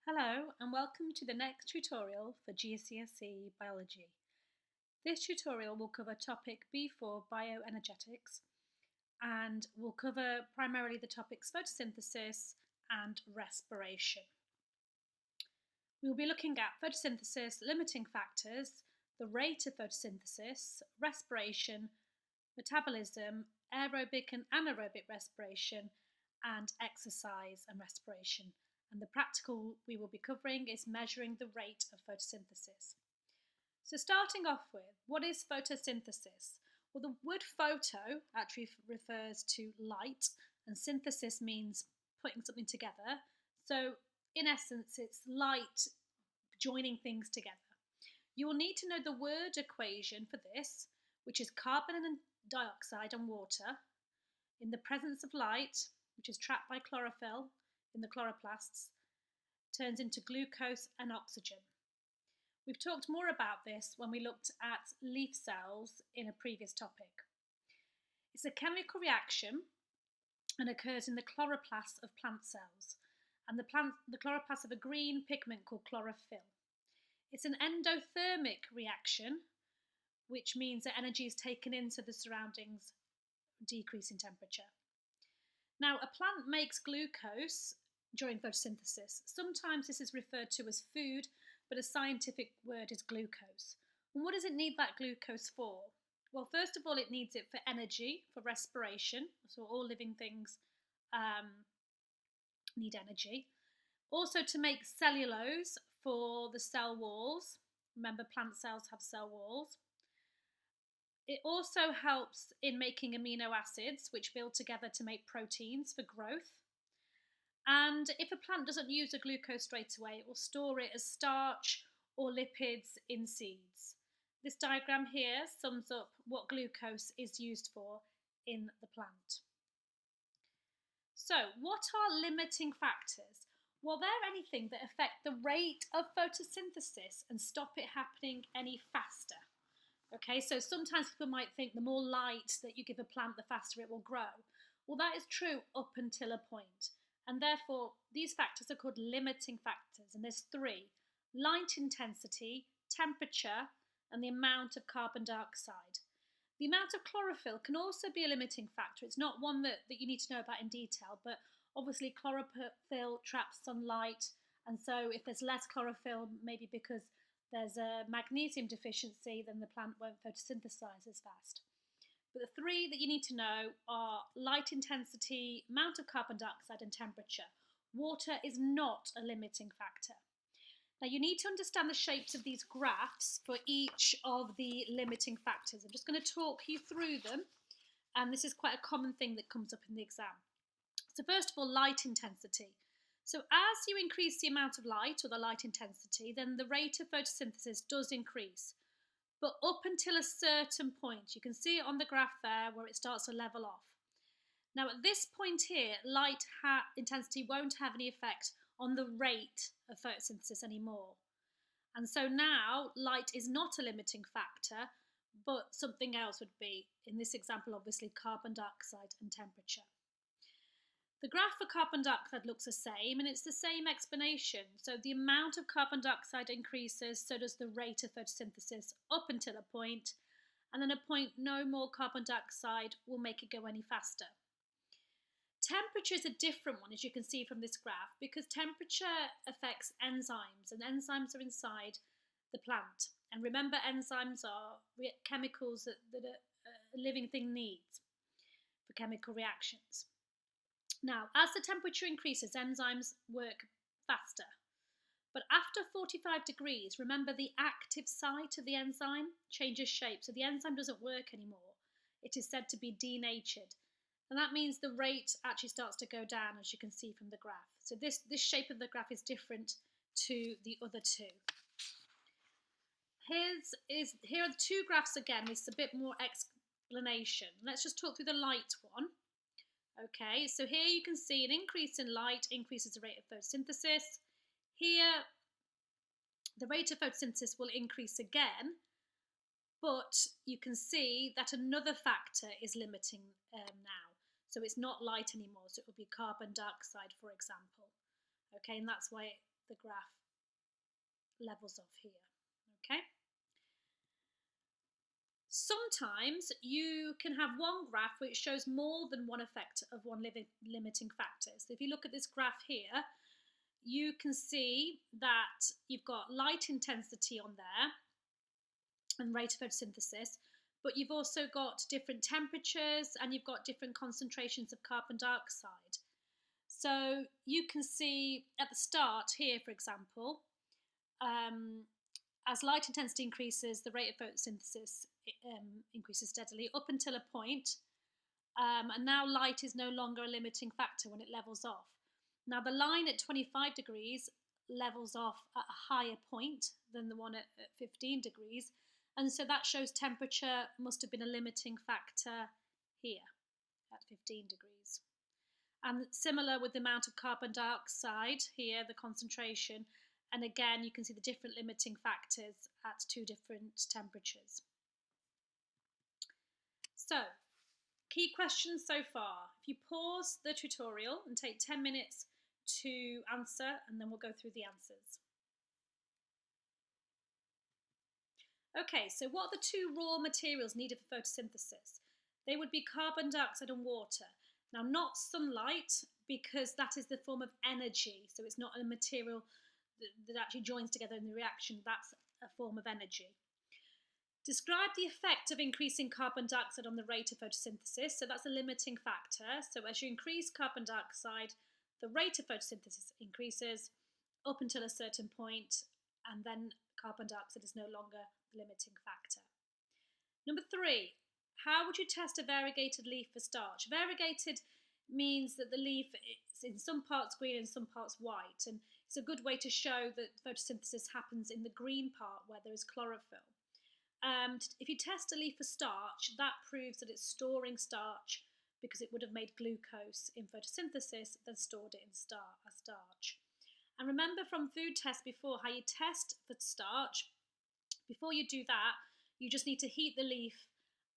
Hello and welcome to the next tutorial for GCSE Biology. This tutorial will cover topic B4 Bioenergetics and will cover primarily the topics photosynthesis and respiration. We will be looking at photosynthesis, limiting factors, the rate of photosynthesis, respiration, metabolism, aerobic and anaerobic respiration, and exercise and respiration. And the practical we will be covering is measuring the rate of photosynthesis. So starting off with, what is photosynthesis? Well, the word photo actually refers to light, and synthesis means putting something together. So in essence, it's light joining things together. You will need to know the word equation for this, which is carbon and dioxide and water in the presence of light, which is trapped by chlorophyll in the chloroplasts, turns into glucose and oxygen. We've talked more about this when we looked at leaf cells in a previous topic. It's a chemical reaction and occurs in the chloroplasts of plant cells, and the chloroplasts have a green pigment called chlorophyll. It's an endothermic reaction, which means that energy is taken into the surroundings, decrease in temperature. Now, a plant makes glucose during photosynthesis. Sometimes this is referred to as food, but a scientific word is glucose. And what does it need that glucose for? Well, first of all, it needs it for energy, for respiration. So all living things need energy. Also to make cellulose for the cell walls. Remember, plant cells have cell walls. It also helps in making amino acids, which build together to make proteins for growth. And if a plant doesn't use a glucose straight away, it will store it as starch or lipids in seeds. This diagram here sums up what glucose is used for in the plant. So, what are limiting factors? Well, they're anything that affect the rate of photosynthesis and stop it happening any faster. Okay, so sometimes people might think the more light that you give a plant, the faster it will grow. Well, that is true up until a point. And therefore, these factors are called limiting factors. And there's three: light intensity, temperature, and the amount of carbon dioxide. The amount of chlorophyll can also be a limiting factor. It's not one that you need to know about in detail, but obviously chlorophyll traps sunlight. And so if there's less chlorophyll, maybe because there's a magnesium deficiency, then the plant won't photosynthesize as fast. But the three that you need to know are light intensity, amount of carbon dioxide, and temperature. Water is not a limiting factor. Now you need to understand the shapes of these graphs for each of the limiting factors. I'm just going to talk you through them, and this is quite a common thing that comes up in the exam. So first of all, light intensity. So as you increase the amount of light, or the light intensity, then the rate of photosynthesis does increase. But up until a certain point, you can see it on the graph there where it starts to level off. Now at this point here, light intensity won't have any effect on the rate of photosynthesis anymore. And so now light is not a limiting factor, but something else would be, in this example obviously, carbon dioxide and temperature. The graph for carbon dioxide looks the same, and it's the same explanation. So the amount of carbon dioxide increases, so does the rate of photosynthesis up until a point, and then a point no more carbon dioxide will make it go any faster. Temperature is a different one, as you can see from this graph, because temperature affects enzymes, and enzymes are inside the plant. And remember, enzymes are chemicals that a living thing needs for chemical reactions. Now, as the temperature increases, enzymes work faster. But after 45 degrees, remember the active site of the enzyme changes shape. So the enzyme doesn't work anymore. It is said to be denatured. And that means the rate actually starts to go down, as you can see from the graph. So this shape of the graph is different to the other two. Here are the two graphs again with a bit more explanation. Let's just talk through the light one. Okay, so here you can see an increase in light increases the rate of photosynthesis. Here, the rate of photosynthesis will increase again, but you can see that another factor is limiting now. So it's not light anymore, so it will be carbon dioxide, for example. Okay, and that's why the graph levels off here. Okay. Sometimes you can have one graph which shows more than one effect of one limiting factor. So if you look at this graph here, you can see that you've got light intensity on there and rate of photosynthesis, but you've also got different temperatures and you've got different concentrations of carbon dioxide. So you can see at the start here, for example, as light intensity increases, the rate of photosynthesis increases steadily up until a point, and now light is no longer a limiting factor when it levels off. Now the line at 25 degrees levels off at a higher point than the one at 15 degrees, and so that shows temperature must have been a limiting factor here at 15 degrees. And similar with the amount of carbon dioxide here, the concentration, and again you can see the different limiting factors at two different temperatures. So, key questions so far. If you pause the tutorial and take 10 minutes to answer, and then we'll go through the answers. Okay, so what are the two raw materials needed for photosynthesis? They would be carbon dioxide and water. Now, not sunlight, because that is the form of energy, so it's not a material that actually joins together in the reaction. That's a form of energy. Describe the effect of increasing carbon dioxide on the rate of photosynthesis. So that's a limiting factor. So as you increase carbon dioxide, the rate of photosynthesis increases up until a certain point, and then carbon dioxide is no longer the limiting factor. Number 3, how would you test a variegated leaf for starch? Variegated means that the leaf is in some parts green and some parts white, and it's a good way to show that photosynthesis happens in the green part where there is chlorophyll. If you test a leaf for starch, that proves that it's storing starch because it would have made glucose in photosynthesis, then stored it in as starch. And remember from food tests before how you test for starch. Before you do that, you just need to heat the leaf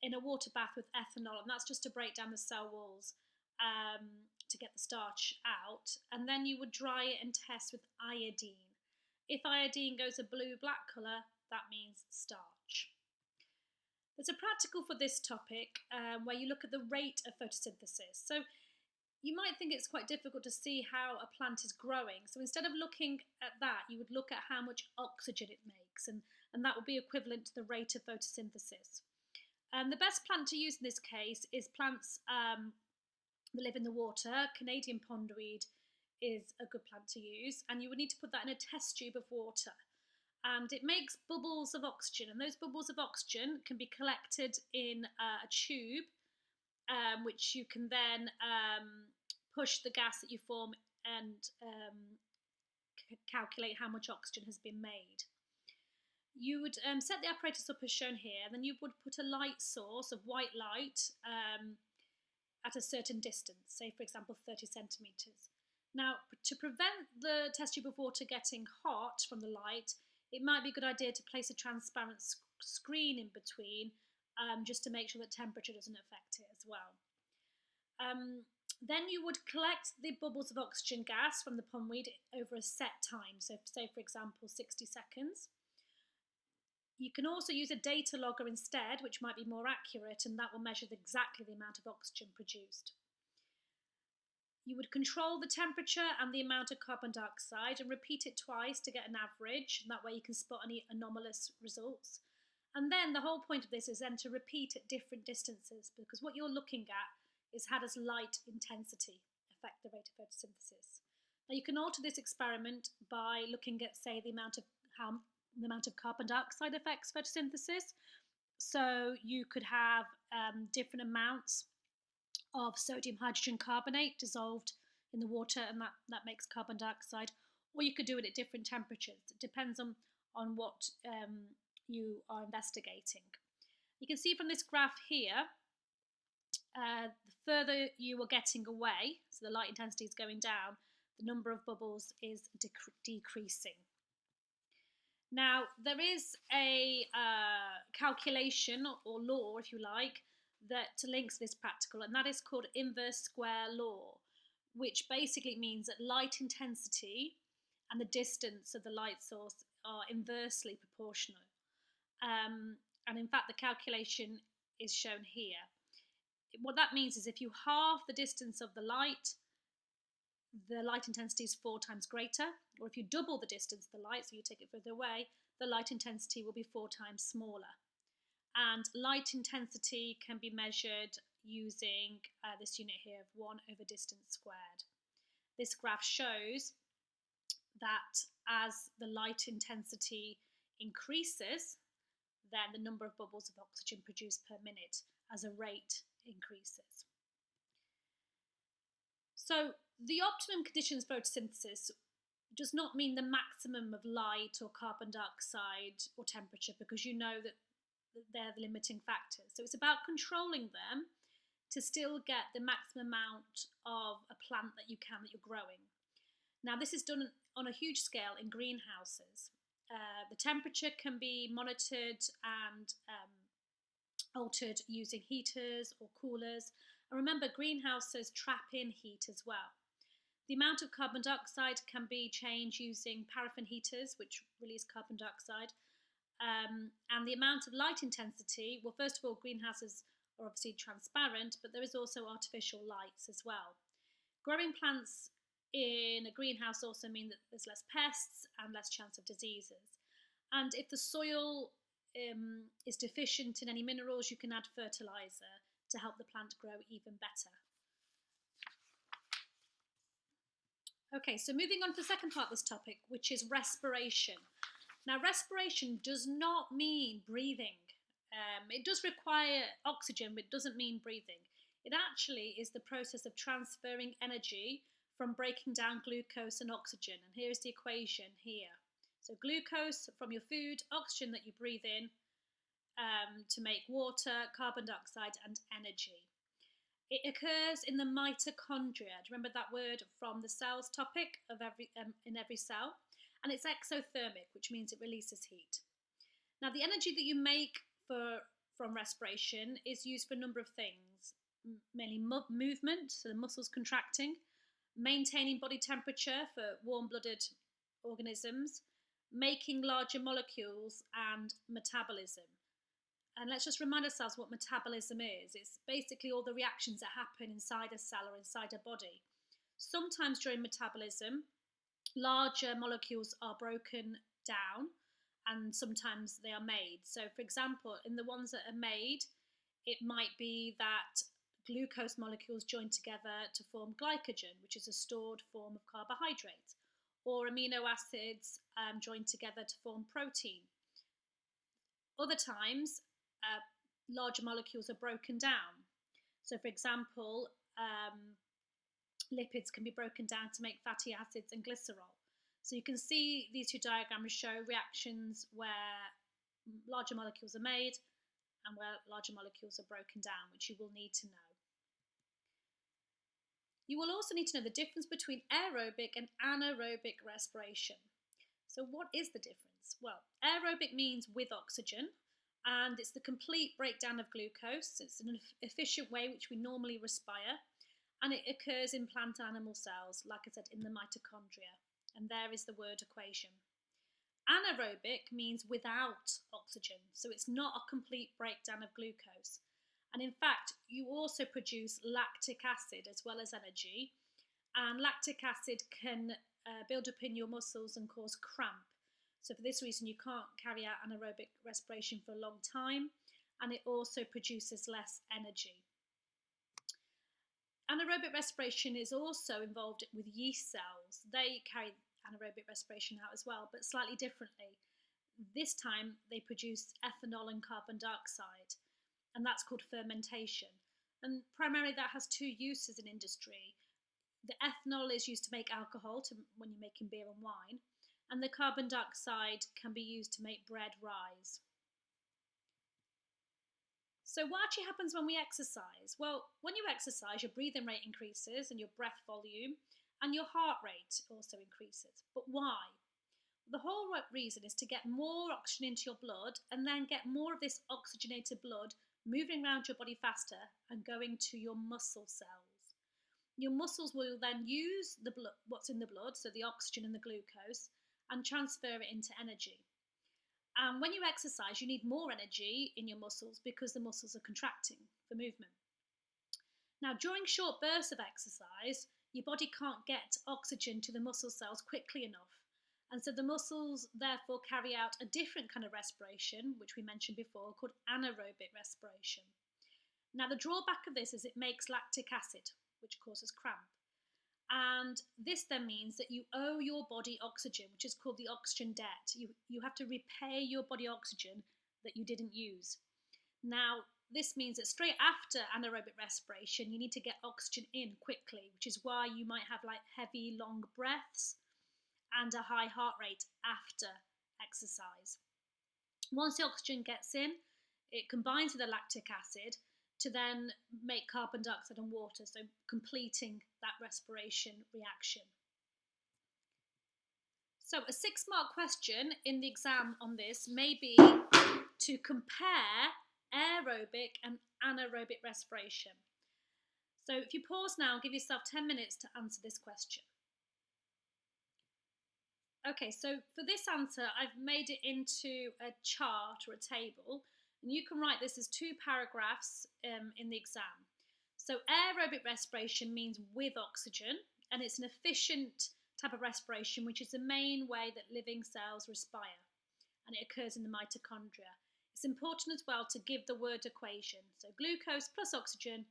in a water bath with ethanol, and that's just to break down the cell walls to get the starch out. And then you would dry it and test with iodine. If iodine goes a blue-black colour, that means starch. There's a practical for this topic where you look at the rate of photosynthesis. So you might think it's quite difficult to see how a plant is growing. So instead of looking at that, you would look at how much oxygen it makes, and that would be equivalent to the rate of photosynthesis. And the best plant to use in this case is plants that live in the water. Canadian pondweed is a good plant to use, and you would need to put that in a test tube of water. And it makes bubbles of oxygen, and those bubbles of oxygen can be collected in a tube, which you can then push the gas that you form and calculate how much oxygen has been made. You would set the apparatus up as shown here, and then you would put a light source of white light at a certain distance, say for example 30 centimetres. Now, to prevent the test tube of water getting hot from the light, it might be a good idea to place a transparent screen in between, just to make sure that temperature doesn't affect it as well. Then you would collect the bubbles of oxygen gas from the pondweed over a set time, so say for example 60 seconds. You can also use a data logger instead, which might be more accurate, and that will measure exactly the amount of oxygen produced. You would control the temperature and the amount of carbon dioxide and repeat it twice to get an average, and that way you can spot any anomalous results. And then the whole point of this is then to repeat at different distances, because what you're looking at is how does light intensity affect the rate of photosynthesis. Now you can alter this experiment by looking at, say, the amount of carbon dioxide affects photosynthesis. So you could have different amounts of sodium hydrogen carbonate dissolved in the water, and that makes carbon dioxide, or you could do it at different temperatures. It depends on what you are investigating. You can see from this graph here, the further you are getting away, so the light intensity is going down, the number of bubbles is decreasing. Now, there is a calculation or law, if you like, that links this practical, and that is called inverse square law, which basically means that light intensity and the distance of the light source are inversely proportional. And in fact, the calculation is shown here. What that means is if you halve the distance of the light intensity is 4 times greater, or if you double the distance of the light, so you take it further away, the light intensity will be 4 times smaller. And light intensity can be measured using this unit here of 1 over distance squared. This graph shows that as the light intensity increases, then the number of bubbles of oxygen produced per minute as a rate increases. So the optimum conditions photosynthesis does not mean the maximum of light or carbon dioxide or temperature, because you know that they're the limiting factors. So it's about controlling them to still get the maximum amount of a plant that you're growing. Now, this is done on a huge scale in greenhouses. The temperature can be monitored and altered using heaters or coolers. And remember, greenhouses trap in heat as well. The amount of carbon dioxide can be changed using paraffin heaters, which release carbon dioxide. And the amount of light intensity, well, first of all, greenhouses are obviously transparent, but there is also artificial lights as well. Growing plants in a greenhouse also mean that there's less pests and less chance of diseases. And if the soil is deficient in any minerals, you can add fertiliser to help the plant grow even better. Okay, so moving on to the second part of this topic, which is respiration. Now, respiration does not mean breathing. It does require oxygen, but it doesn't mean breathing. It actually is the process of transferring energy from breaking down glucose and oxygen. And here's the equation here. So glucose from your food, oxygen that you breathe in to make water, carbon dioxide and energy. It occurs in the mitochondria. Do you remember that word from the cells topic of in every cell? And it's exothermic, which means it releases heat. Now, the energy that you make from respiration is used for a number of things, mainly movement, so the muscles contracting, maintaining body temperature for warm-blooded organisms, making larger molecules, and metabolism. And let's just remind ourselves what metabolism is. It's basically all the reactions that happen inside a cell or inside a body. Sometimes during metabolism, larger molecules are broken down and sometimes they are made. So, for example, in the ones that are made, it might be that glucose molecules join together to form glycogen, which is a stored form of carbohydrate, or amino acids join together to form protein. Other times, larger molecules are broken down. So, for example, lipids can be broken down to make fatty acids and glycerol. So you can see these two diagrams show reactions where larger molecules are made and where larger molecules are broken down, which you will need to know. You will also need to know the difference between aerobic and anaerobic respiration. So what is the difference? Well, aerobic means with oxygen, and it's the complete breakdown of glucose. It's an efficient way which we normally respire, and it occurs in plant and animal cells, like I said, in the mitochondria. And there is the word equation. Anaerobic means without oxygen, so it's not a complete breakdown of glucose. And in fact, you also produce lactic acid as well as energy, and lactic acid can build up in your muscles and cause cramp. So for this reason, you can't carry out anaerobic respiration for a long time, and it also produces less energy. Anaerobic respiration is also involved with yeast cells. They carry anaerobic respiration out as well, but slightly differently. This time they produce ethanol and carbon dioxide, and that's called fermentation. And primarily that has two uses in industry. The ethanol is used to make alcohol when you're making beer and wine, and the carbon dioxide can be used to make bread rise. So what actually happens when we exercise? Well, when you exercise, your breathing rate increases and your breath volume, and your heart rate also increases. But why? The whole reason is to get more oxygen into your blood and then get more of this oxygenated blood moving around your body faster and going to your muscle cells. Your muscles will then use the blood, what's in the blood, so the oxygen and the glucose, and transfer it into energy. And when you exercise, you need more energy in your muscles because the muscles are contracting for movement. Now, during short bursts of exercise, your body can't get oxygen to the muscle cells quickly enough. And so the muscles therefore carry out a different kind of respiration, which we mentioned before, called anaerobic respiration. Now, the drawback of this is it makes lactic acid, which causes cramp. And this then means that you owe your body oxygen, which is called the oxygen debt. You have to repay your body oxygen that you didn't use. Now, this means that straight after anaerobic respiration, you need to get oxygen in quickly, which is why you might have like heavy, long breaths and a high heart rate after exercise. Once the oxygen gets in, it combines with the lactic acid to then make carbon dioxide and water, so completing that respiration reaction. So a 6-mark question in the exam on this may be to compare aerobic and anaerobic respiration. So if you pause now, give yourself 10 minutes to answer this question. Okay, so for this answer, I've made it into a chart or a table, and you can write this as 2 paragraphs in the exam. So aerobic respiration means with oxygen, and it's an efficient type of respiration, which is the main way that living cells respire, and it occurs in the mitochondria. It's important as well to give the word equation, so glucose plus oxygen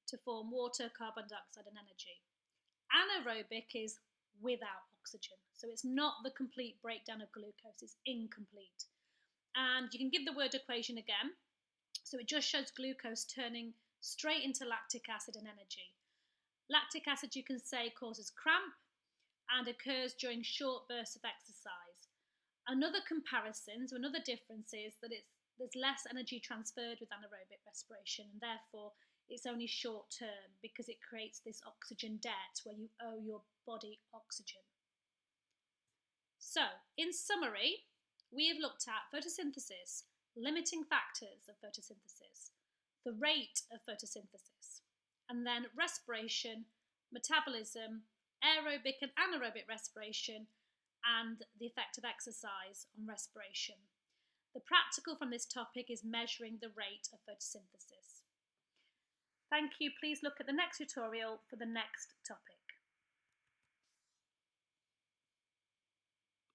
to form water, carbon dioxide and energy. Anaerobic is without oxygen, so it's not the complete breakdown of glucose, it's incomplete. And you can give the word equation again, so it just shows glucose turning straight into lactic acid and energy. Lactic acid, you can say, causes cramp and occurs during short bursts of exercise. Another comparison, so another difference is that there's less energy transferred with anaerobic respiration, and therefore it's only short term because it creates this oxygen debt where you owe your body oxygen. So, in summary, we have looked at photosynthesis, limiting factors of photosynthesis, the rate of photosynthesis, and then respiration, metabolism, aerobic and anaerobic respiration, and the effect of exercise on respiration. The practical from this topic is measuring the rate of photosynthesis. Thank you. Please look at the next tutorial for the next topic.